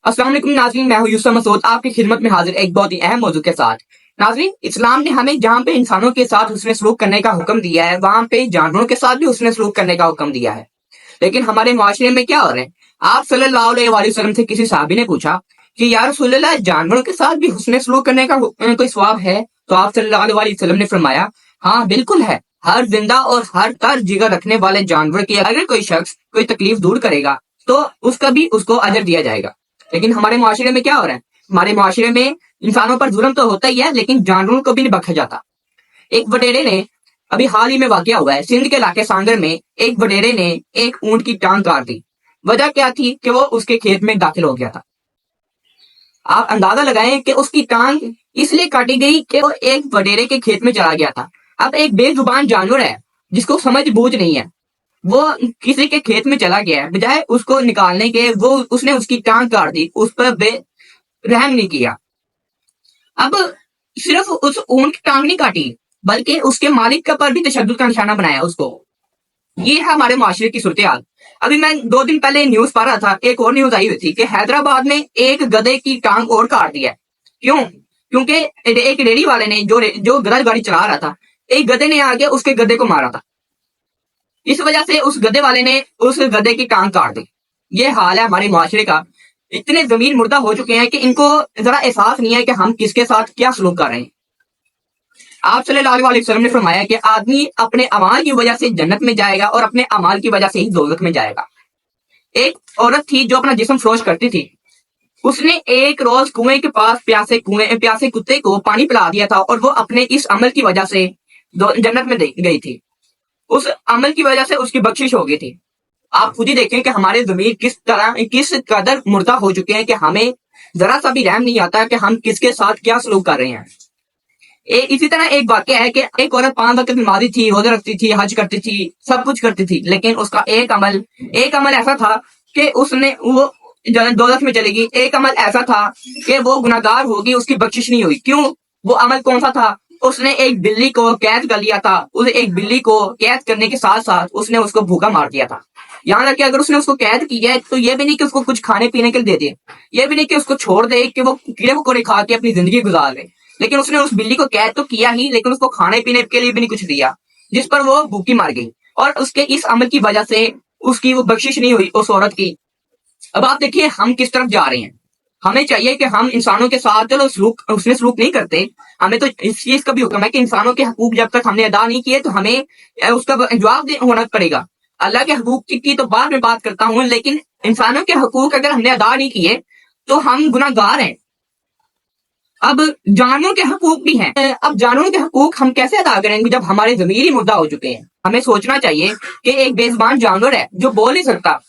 अस्सलाम वालेकुम नाज़रीन, मैं हूं यूसुफ मसूद आपकी खिदमत में हाजिर एक बहुत ही अहम मौजू के साथ। नाज़रीन, इस्लाम ने हमें जहाँ पे इंसानों के साथ हुस्न सलूक करने का हुक्म दिया है, वहाँ पे जानवरों के साथ भी हुस्न सलूक करने का हुक्म दिया है। लेकिन हमारे मुआशरे में क्या हो रहा है? आप सल्लल्लाहु अलैहि वसल्लम से किसी साहबी ने पूछा कि या रसूलल्लाह, जानवरों के साथ भी हुस्न सलूक करने का कोई सवाब है? तो आप सल्लल्लाहु अलैहि वसल्लम ने फरमाया, हाँ बिल्कुल है। हर जिंदा और हर तर जिगर रखने वाले जानवर की अगर कोई शख्स कोई तकलीफ दूर करेगा तो उसका भी उसको अजर दिया जाएगा। लेकिन हमारे मुआशरे में क्या हो रहा है? हमारे मुआशरे में इंसानों पर जुल्म तो होता ही है, लेकिन जानवरों को भी नहीं बख्शा जाता। एक वडेरे ने, अभी हाल ही में वाकया हुआ है, सिंध के इलाके सांगर में एक वडेरे ने एक ऊंट की टांग काट दी। वजह क्या थी कि वो उसके खेत में दाखिल हो गया था। आप अंदाजा लगाएं कि उसकी टांग इसलिए काटी गई कि वो एक वडेरे के खेत में चला गया था। अब एक बेजुबान जानवर है जिसको समझ बूझ नहीं है, वो किसी के खेत में चला गया है, बजाय उसको निकालने के वो उसने उसकी टांग काट दी, उस पर रहम नहीं किया। अब सिर्फ उस ऊंट की टांग नहीं काटी, बल्कि उसके मालिक का पर भी तशद्दुद का निशाना बनाया उसको। ये है हमारे माशरे की सूरत हाल। अभी मैं 2 दिन पहले न्यूज पढ़ रहा था, एक और न्यूज आई हुई थी कि हैदराबाद में एक गधे की टांग और काट दी है। क्यों? क्योंकि एक रेडी वाले ने जो गधा गाड़ी चला रहा था, एक गधे ने आके उसके गधे को मारा था। इस वजह से उस गधे वाले ने उस गधे की टांग काट दी। ये हाल है हमारे मुआशरे का। इतने जमीन मुर्दा हो चुके हैं कि इनको जरा एहसास नहीं है कि हम किसके साथ क्या सलूक कर रहे हैं। आप सल्लल्लाहु अलैहि वसल्लम ने फरमाया कि आदमी अपने अमाल की वजह से जन्नत में जाएगा और अपने अमाल की वजह से ही दोज़ख में जाएगा। एक औरत थी जो अपना जिस्म फरोश करती थी। उसने एक रोज कुएं के पास प्यासे कुत्ते को पानी पिला दिया था और वो अपने इस अमल की वजह से जन्नत में गई थी। उस अमल की वजह से उसकी बख्शिश हो गई थी। आप खुद ही देखें कि हमारे ज़मीर किस कदर मुर्दा हो चुके हैं कि हमें जरा सा भी रहम नहीं आता कि हम किसके साथ क्या सलूक कर रहे हैं। इसी तरह एक वाक्य है कि एक औरत 5 वक्त नमाज़ी थी, रोज़े रखती थी, हज करती थी, सब कुछ करती थी, लेकिन उसका एक अमल ऐसा था कि उसने वो दोज़ख में चलेगी। एक अमल ऐसा था कि वो गुनाहगार होगी, उसकी बख्शिश नहीं हुई। क्यों? वो अमल कौन सा था? उसने एक बिल्ली को कैद कर लिया था। उस एक बिल्ली को कैद करने के साथ साथ उसने उसको भूखा मार दिया था। यहाँ तक कि अगर उसने उसको कैद किया है तो ये भी नहीं कि उसको कुछ खाने पीने के लिए दे दे, ये भी नहीं कि उसको छोड़ दे कि वो कीड़े मकोड़े खा के अपनी जिंदगी गुजार ले, लेकिन उसने उस बिल्ली को कैद तो किया ही, लेकिन उसको खाने पीने के लिए भी नहीं कुछ दिया, जिस पर वो भूखी मर गई। और उसके इस अमल की वजह से उसकी वो बख्शिश नहीं हुई उस औरत की। अब आप देखिए हम किस तरफ जा रहे हैं। हमें चाहिए कि हम इंसानों के साथ चलो उसने सलूक नहीं करते, हमें तो इस चीज का भी हुक्म है कि इंसानों के हकूक जब तक हमने अदा नहीं किए तो हमें उसका जवाब होना पड़ेगा। अल्लाह के हकूक की तो बाद में बात करता हूँ, लेकिन इंसानों के हकूक अगर हमने अदा नहीं किए तो हम गुनाहगार हैं। अब जानवरों के हकूक भी हैं। अब जानवरों के हकूक हम कैसे अदा करेंगे जब हमारे ज़मीर ही मुर्दा हो चुके हैं? हमें सोचना चाहिए कि एक बेज़ुबान जानवर है जो बोल नहीं सकता,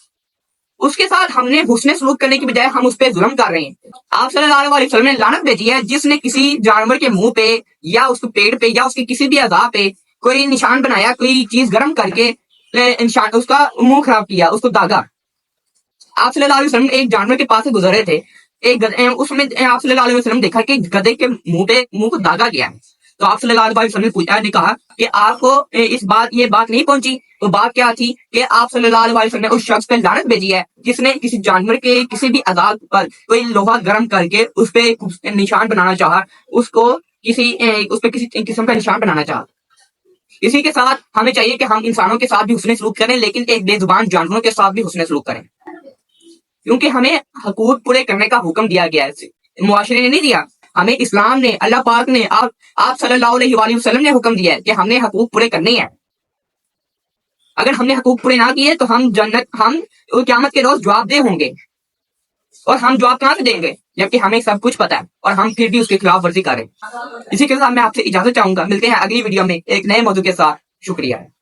उसके साथ हमने हुस्न सलूक करने की बजाय हम उस पर जुल्म कर रहे हैं। आप सल्लल्लाहु अलैहि वसल्लम ने लानत भेजी है जिसने किसी जानवर के मुंह पे या उसके पेट पे या उसके किसी भी अज़ा पे कोई निशान बनाया, कोई चीज गर्म करके निशान उसका मुंह खराब किया, उसको दागा। आप सल्लल्लाहु अलैहि वसल्लम एक जानवर के पास से गुजरे थे, उसमें आप सल्लल्लाहु अलैहि वसल्लम देखा कि गधे के मुंह को दागा गया है। तो आप सल्लल्लाहु अलैहि वसल्लम ने कहा कि आपको ये बात नहीं पहुंची। तो बात क्या थी कि आप सल्लल्लाहु अलैहि वसल्लम ने उस शख्स पे लानत भेजी है जिसने किसी जानवर के किसी भी अज़ा पर कोई लोहा गर्म करके उस पे निशान बनाना चाहा, उस पे किसी किस्म का निशान बनाना चाहा। इसी के साथ हमें चाहिए कि हम इंसानों के साथ भी हुस्न सलूक करें, लेकिन एक बेजुबान जानवरों के साथ भी हुस्न सलूक करें, क्योंकि हमें हकूक पूरे करने का हुक्म दिया गया है। मुआशरे ने नहीं दिया, हमें इस्लाम ने, अल्लाह पाक ने, आप सल्लल्लाहु अलैहि वसल्लम ने हुक्म दिया है कि हमने हकूक पूरे करने हैं। अगर हमने हकूक पूरे ना किए तो हम क़यामत के रोज जवाबदेह होंगे। और हम जवाब कहाँ से देंगे जबकि हमें सब कुछ पता है और हम फिर भी उसकी खिलाफ वर्जी करें। इसी के साथ मैं आपसे इजाजत चाहूंगा। मिलते हैं अगली वीडियो में एक नए मौजू के साथ। शुक्रिया।